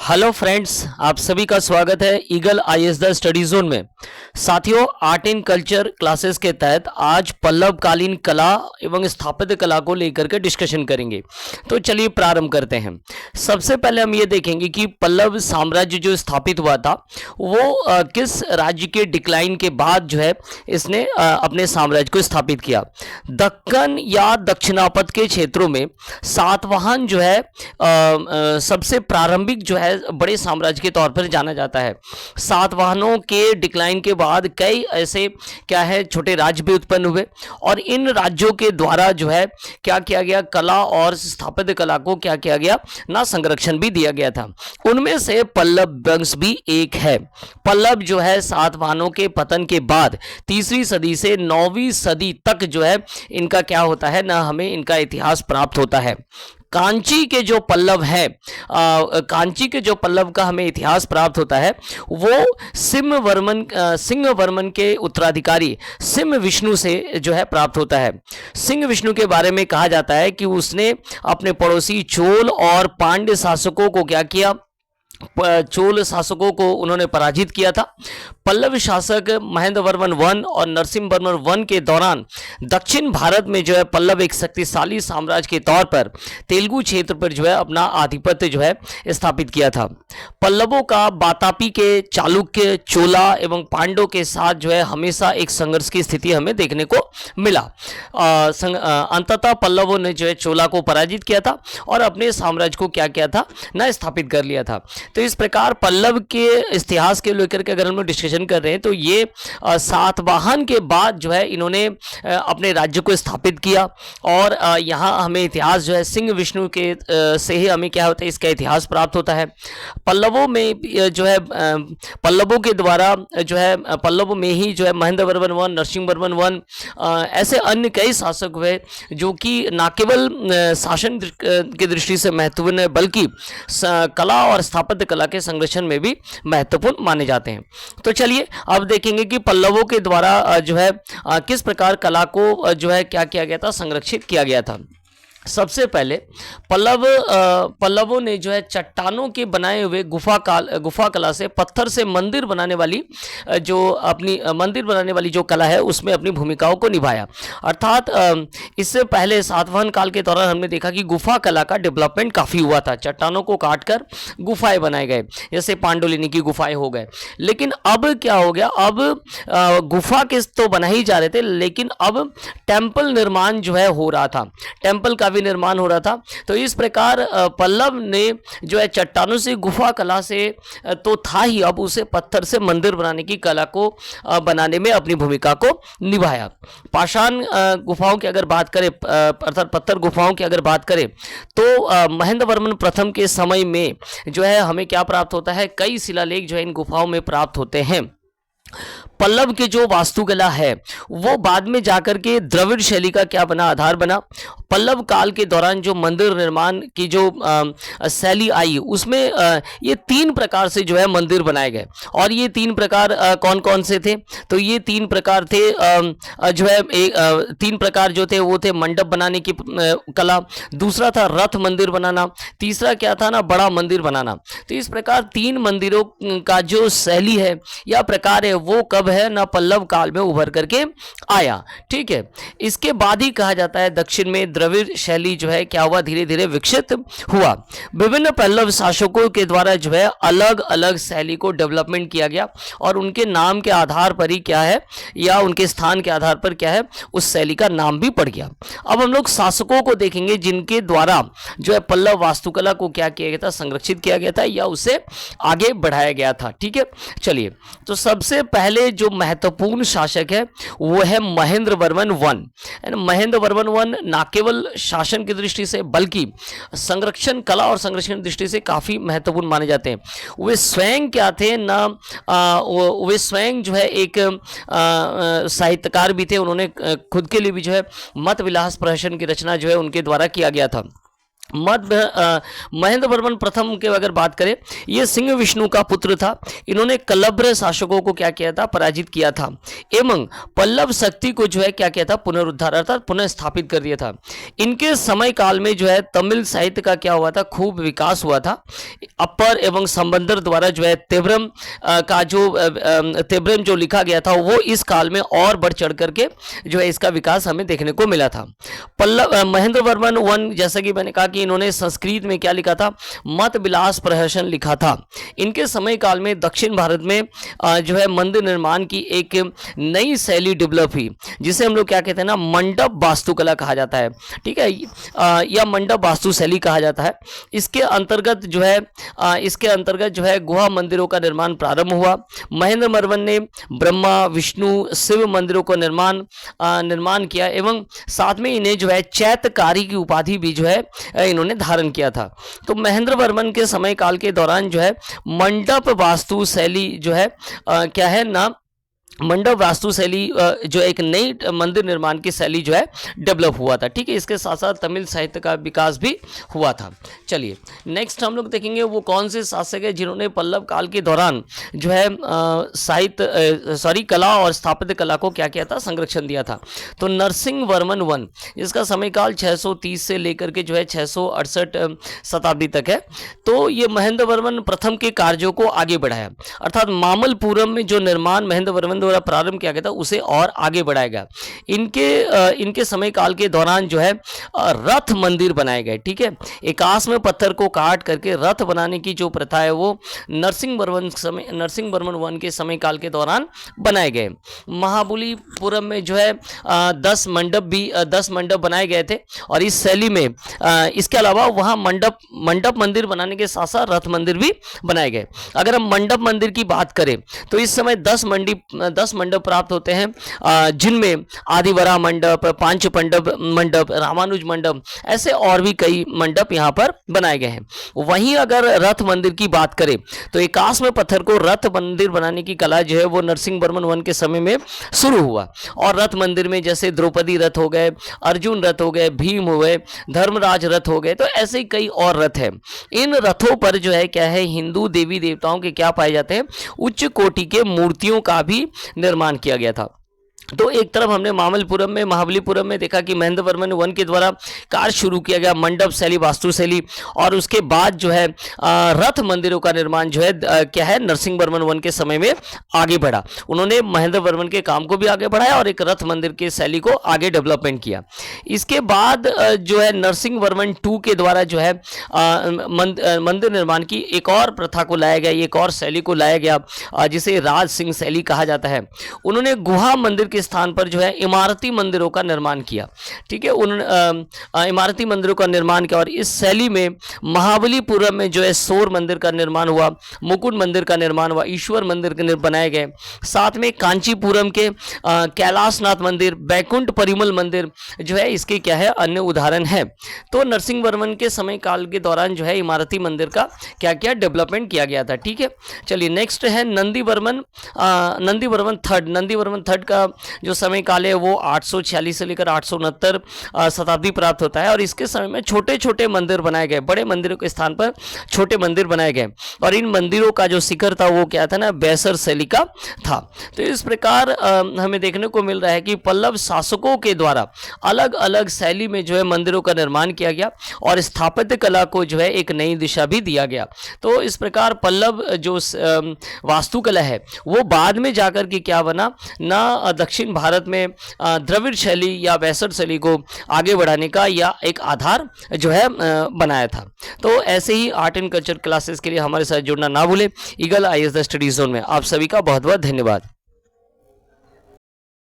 Hello friends, आप सभी का स्वागत है eagle IAS the study zone में। साथियों, आर्ट एंड कल्चर क्लासेस के तहत आज पल्लव कालीन कला एवं स्थापत्य कला को लेकर के डिस्कशन करेंगे। तो चलिए प्रारंभ करते हैं। सबसे पहले हम ये देखेंगे कि पल्लव साम्राज्य जो स्थापित हुआ था वो किस राज्य के डिक्लाइन के बाद जो है इसने अपने साम्राज्य को स्थापित किया। दक्कन या दक्षिणापथ के क्षेत्रों में सातवाहन जो है सबसे प्रारंभिक जो है बड़े साम्राज्य के तौर पर जाना जाता है। सातवाहनों के डिक्लाइन के बाद कई ऐसे क्या है छोटे राज्य भी उत्पन्न हुए और इन राज्यों के द्वारा जो है क्या किया गया, कला और स्थापत्य कला को क्या किया गया ना संरक्षण भी दिया गया था। उनमें से पल्लव वंश भी एक है। पल्लव जो है सातवाहनों के पतन के बाद तीसरी सदी से 9वीं सदी तक जो है इनका क्या होता है ना हमें इनका इतिहास प्राप्त होता है। कांची के जो पल्लव है कांची के जो पल्लव का हमें इतिहास प्राप्त होता है वो सिंह वर्मन के उत्तराधिकारी सिंह विष्णु से जो है प्राप्त होता है। सिंह विष्णु के बारे में कहा जाता है कि उसने अपने पड़ोसी चोल और पांड्य शासकों को क्या किया, चोल शासकों को उन्होंने पराजित किया था। पल्लव शासक महेंद्र वर्मन वन और नरसिंह वर्मन वन के दौरान दक्षिण भारत में जो है पल्लव एक शक्तिशाली साम्राज्य के तौर पर तेलुगु क्षेत्र पर जो है अपना आधिपत्य जो है स्थापित किया था। पल्लवों का बातापी के चालुक्य, चोला एवं पांड्यों के साथ जो है हमेशा एक संघर्ष की स्थिति हमें देखने को मिला। अंततः पल्लवों ने जो है चोला को पराजित किया था और अपने साम्राज्य को क्या किया था ना स्थापित कर लिया था। तो इस प्रकार पल्लव के इतिहास के लेकर के अगर हम लोग डिस्कशन कर रहे हैं तो ये सातवाहन के बाद जो है इन्होंने अपने राज्य को स्थापित किया और यहाँ हमें इतिहास जो है सिंह विष्णु के से ही हमें क्या होता है इसका इतिहास प्राप्त होता है। पल्लवों में जो है पल्लवों के द्वारा जो है पल्लवों में ही जो है महेंद्र वर्मन वन, नरसिंह वर्मन वन ऐसे अन्य कई शासक हुए जो कि न केवल शासन की दृष्टि से महत्वपूर्ण है बल्कि कला और स्थापत्य कला के संरक्षण में भी महत्वपूर्ण माने जाते हैं। तो चलिए अब देखेंगे कि पल्लवों के द्वारा जो है किस प्रकार कला को जो है क्या किया गया था, संरक्षित किया गया था। सबसे पहले पल्लवों ने जो है चट्टानों के बनाए हुए गुफा कला से पत्थर से मंदिर बनाने वाली जो कला है उसमें अपनी भूमिकाओं को निभाया। अर्थात इससे पहले सातवाहन काल के दौरान हमने देखा कि गुफा कला का डेवलपमेंट काफ़ी हुआ था। चट्टानों को काटकर गुफाएं बनाए गए, जैसे पांडुलिनी की गुफाएं हो गए। लेकिन अब क्या हो गया, अब गुफा के तो बना ही जा रहे थे लेकिन अब टेम्पल निर्माण जो है हो रहा था, टेम्पल का भी निर्माण हो रहा था। तो इस प्रकार पल्लव ने जो है चट्टानों से गुफा कला से तो था ही, अब उसे पत्थर से मंदिर बनाने की कला को बनाने में अपनी भूमिका को निभाया। पाषाण गुफाओं की अगर बात करें अर्थात पत्थर गुफाओं की अगर बात करें तो महेंद्र वर्मन प्रथम के समय में जो है हमें क्या प्राप्त होता है, कई शिलालेख जो है इन गुफाओं में प्राप्त होते हैं। पल्लव के जो वास्तुकला है वो बाद में जाकर के द्रविड़ शैली का क्या बना, आधार बना। पल्लव काल के दौरान जो मंदिर निर्माण की जो शैली आई उसमें ये 3 प्रकार से जो है मंदिर बनाए गए। और ये 3 प्रकार कौन कौन से थे, तो ये 3 प्रकार थे जो है 3 प्रकार जो थे वो थे मंडप बनाने की कला, दूसरा था रथ मंदिर बनाना, तीसरा क्या था ना बड़ा मंदिर बनाना। तो इस प्रकार 3 मंदिरों का जो शैली है या प्रकार है वो कब है ना पल्लव काल में उभर करके आया। ठीक है, इसके बाद ही कहा जाता है दक्षिण में द्रविड़ शैली जो है क्या हुआ, धीरे धीरे विकसित हुआ। विभिन्न पल्लव शासकों के द्वारा जो है अलग अलग शैली को डेवलपमेंट किया गया और उनके नाम के आधार पर ही क्या है या उनके स्थान के आधार पर क्या है उस शैली का नाम भी पड़ गया। अब हम लोग शासकों को देखेंगे जिनके द्वारा जो है पल्लव वास्तुकला को क्या किया गया था, संरक्षित किया गया था या उसे आगे बढ़ाया गया था। ठीक है, चलिए तो सबसे पहले जो महत्वपूर्ण शासक है वो है महेंद्र वर्मन वन। महेंद्र वर्मन वन न केवल शासन की दृष्टि से बल्कि संरक्षण कला और संरक्षण की दृष्टि से काफी महत्वपूर्ण माने जाते हैं। वे स्वयं क्या थे ना वे स्वयं जो है एक साहित्यकार भी थे। उन्होंने खुद के लिए भी जो है मत विलास प्रहसन की रचना जो है उनके द्वारा किया गया था। महेंद्र वर्मन प्रथम के अगर बात करें, ये सिंह विष्णु का पुत्र था। इन्होंने कलब्र शासकों को क्या किया था, पराजित किया था एवं पल्लव शक्ति को जो है क्या किया था, पुनरुद्धार अर्थात पुनः स्थापित कर दिया था। इनके समय काल में जो है तमिल साहित्य का क्या हुआ था, खूब विकास हुआ था। अपर एवं संबंदर द्वारा जो है तेब्रम का जो तेब्रम जो लिखा गया था वो इस काल में और बढ़ चढ़ करके जो है इसका विकास हमें देखने को मिला था। महेंद्र वर्मन वन, जैसा कि मैंने कहा कि इन्होंने संस्कृत में क्या लिखा था, मत विलास प्रहसन लिखा था। इनके समय काल में दक्षिण भारत में जो है मंदिर निर्माण की एक नई शैली डेवलप हुई, जिसे हम लोग क्या कहते हैं ना, मंडप वास्तुकला कहा जाता है। ठीक है, या मंडप वास्तु शैली कहा जाता है। इसके अंतर्गत जो है गुहा मंदिरों का निर्माण प्रारंभ हुआ। महेंद्र वर्मन ने ब्रह्मा विष्णु शिव मंदिरों को निर्माण किया एवं साथ में इन्हें जो है चैत्यकारी की उपाधि भी जो है इन्होंने धारण किया था। तो महेंद्र वर्मन के समय काल के दौरान जो है मंडप वास्तु शैली जो है क्या है ना, मंडप वास्तु शैली जो एक नई मंदिर निर्माण की शैली जो है डेवलप हुआ था। ठीक है, इसके साथ साथ तमिल साहित्य का विकास भी हुआ था। चलिए नेक्स्ट हम लोग देखेंगे वो कौन से शासक है जिन्होंने पल्लव काल के दौरान जो है कला और स्थापत्य कला को क्या किया था, संरक्षण दिया था। तो नरसिंह वर्मन वन, जिसका समय काल 630 से लेकर के जो है 668 शताब्दी तक है। तो ये महेंद्र वर्मन प्रथम के कार्यों को आगे बढ़ाया, अर्थात मामल्लपुरम में जो निर्माण महेंद्र वर्मन द्वारा प्रारंभ किया गया था उसे और आगे बढ़ाया गया। इनके समय काल के दौरान जो है रथ मंदिर बनाए गए। ठीक है, एकाश में पत्थर को काट करके रथ बनाने की जो प्रथा है वो नरसिंह वर्मन वन के समय काल के दौरान बनाए गए। महाबलीपुरम में जो है 10 मंडप बनाए गए थे और इस शैली में इसके अलावा वहाँ मंडप मंदिर बनाने के साथ साथ रथ मंदिर भी बनाए गए। अगर हम मंडप मंदिर की बात करें तो इस समय 10 मंडप प्राप्त होते हैं, जिनमें आदिवरा मंडप, पांच मंडप, रामानुज मंडप, ऐसे और भी कई मंडप यहाँ पर बनाए गए हैं। वहीं अगर रथ मंदिर की बात करें तो एकाश में पत्थर को रथ मंदिर बनाने की कला जो है वो नरसिंह वर्मन वन के समय में शुरू हुआ और रथ मंदिर में जैसे द्रौपदी रथ हो गए, अर्जुन रथ हो गए, भीम हो गए, धर्मराज रथ हो गए, तो ऐसे कई और रथ हैं। इन रथों पर जो है क्या है, हिंदू देवी देवताओं के क्या पाए जाते हैं, उच्च कोटि के मूर्तियों का भी निर्माण किया गया था। तो एक तरफ हमने महाबलीपुरम में देखा कि महेंद्र वर्मन वन के द्वारा कार्य शुरू किया गया मंडप शैली, वास्तु शैली, और उसके बाद जो है रथ मंदिरों का निर्माण जो है क्या है, नरसिंह वर्मन वन के समय में आगे बढ़ा। उन्होंने महेंद्र वर्मन के काम को भी आगे बढ़ाया और एक रथ मंदिर की शैली को आगे डेवलपमेंट किया। इसके बाद जो है नरसिंह वर्मन टू के द्वारा जो है मंदिर निर्माण की एक और प्रथा को लाया गया, एक और शैली को लाया गया जिसे राज सिंह शैली कहा जाता है। उन्होंने गुहा मंदिर के स्थान पर जो है इमारती मंदिरों का निर्माण किया। ठीक है, उन्होंने इमारती मंदिरों का निर्माण किया और इस शैली में महाबलीपुरम में जो है सौर मंदिर का निर्माण हुआ, मुकुट मंदिर का निर्माण हुआ, ईश्वर मंदिर के बनाए गए। साथ में कांचीपुरम के कैलाशनाथ मंदिर, बैकुंठ परिमल मंदिर जो है इसके क्या है, अन्य उदाहरण है। तो नरसिंह वर्मन के समय काल के दौरान जो है इमारती मंदिर का क्या क्या डेवलपमेंट किया गया था। ठीक है, चलिए नेक्स्ट है नंदी वर्मन थर्ड का जो समय काल है वो 846 से लेकर 869 शताब्दी प्राप्त होता है और इसके समय में छोटे छोटे मंदिर बनाए गए, बड़े मंदिरों के स्थान पर छोटे मंदिर बनाए गए और इन मंदिरों का जो शिखर था वो क्या था ना, बैसर शैली का था। तो इस प्रकार हमें देखने को मिल रहा है कि पल्लव शासकों के द्वारा अलग अलग शैली में जो है मंदिरों का निर्माण किया गया और स्थापत्य कला को जो है एक नई दिशा भी दिया गया। तो इस प्रकार पल्लव जो वास्तुकला है वो बाद में जाकर के क्या बना ना, दक्षिण भारत में द्रविड़ शैली या वैसठ शैली को आगे बढ़ाने का या एक आधार जो है बनाया था। तो ऐसे ही आर्ट एंड कल्चर क्लासेस के लिए हमारे साथ जुड़ना ना भूलें। Eagle IAS the study zone में आप सभी का बहुत बहुत धन्यवाद।